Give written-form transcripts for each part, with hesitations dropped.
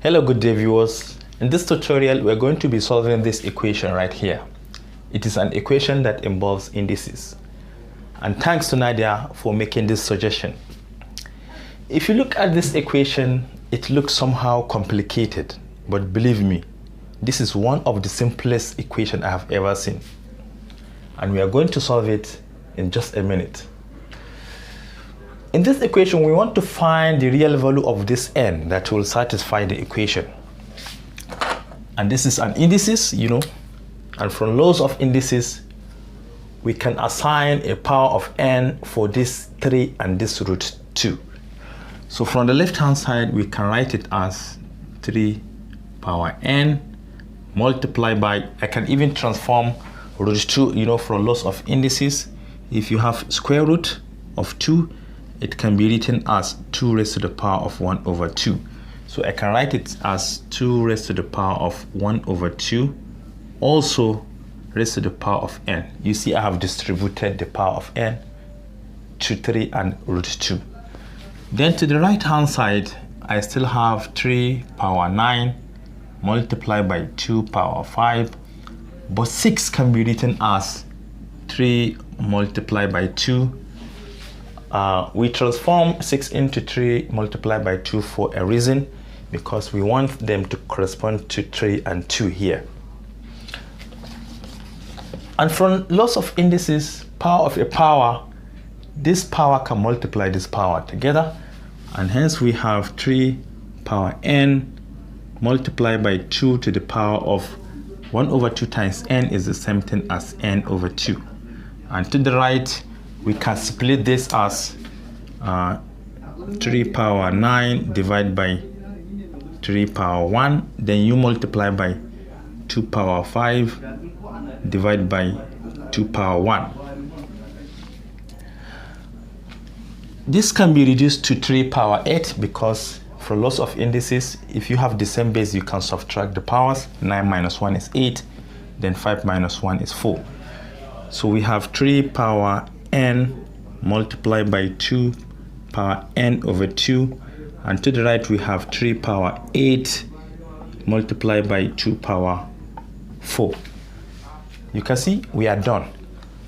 Hello, good day viewers. In this tutorial, we're going to be solving this equation right here. It is an equation that involves indices. And thanks to Nadia for making this suggestion. If you look at this equation, it looks somehow complicated, but believe me, this is one of the simplest equations I have ever seen. And we are going to solve it in just a minute. In this equation, we want to find the real value of this n that will satisfy the equation. And this is an indices, and from laws of indices, we can assign a power of n for this 3 and this root 2. So from the left-hand side, we can write it as 3 power n multiplied by, I can even transform root 2, from laws of indices. If you have square root of 2, it can be written as 2 raised to the power of 1 over 2. So I can write it as 2 raised to the power of 1 over 2, also raised to the power of n. You see I have distributed the power of n to 3 and root 2. Then to the right hand side, I still have 3 power 9 multiplied by 2 power 5, but 6 can be written as 3 multiplied by 2. We transform 6 into 3 multiplied by 2 for a reason, because we want them to correspond to 3 and 2 here. And from lots of indices, power of a power, this power can multiply this power together, and hence we have 3 power n multiplied by 2 to the power of 1 over 2 times n is the same thing as n over 2. And to the right, we can split this as 3 power 9 divided by 3 power 1. Then you multiply by 2 power 5 divided by 2 power 1. This can be reduced to 3 power 8 because for lots of indices, if you have the same base, you can subtract the powers. 9 minus 1 is 8. Then 5 minus 1 is 4. So we have 3 power n multiplied by 2 power n over 2, and to the right we have 3 power 8 multiplied by 2 power 4. You can see we are done.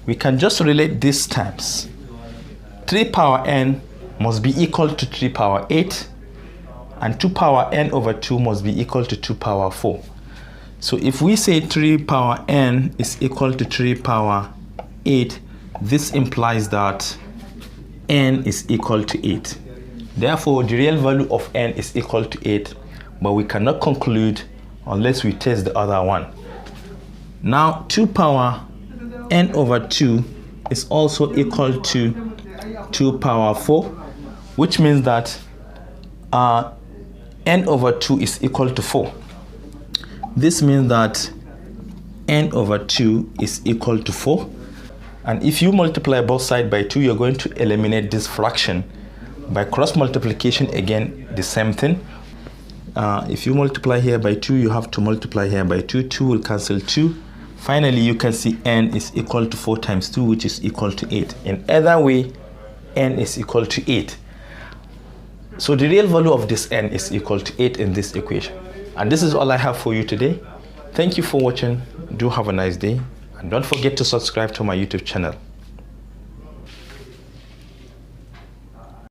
We can just relate these terms. 3 power n must be equal to 3 power 8, and 2 power n over 2 must be equal to 2 power 4. So if we say 3 power n is equal to 3 power 8, this implies that n is equal to 8. Therefore, the real value of n is equal to 8, but we cannot conclude unless we test the other one. Now, 2 power n over 2 is also equal to 2 power 4, which means that n over 2 is equal to 4. This means that n over 2 is equal to 4. And if you multiply both sides by 2, you're going to eliminate this fraction. By cross multiplication, again, the same thing. If you multiply here by 2, you have to multiply here by 2. 2 will cancel 2. Finally, you can see n is equal to 4 times 2, which is equal to 8. In either way, n is equal to 8. So the real value of this n is equal to 8 in this equation. And this is all I have for you today. Thank you for watching. Do have a nice day. And don't forget to subscribe to my YouTube channel.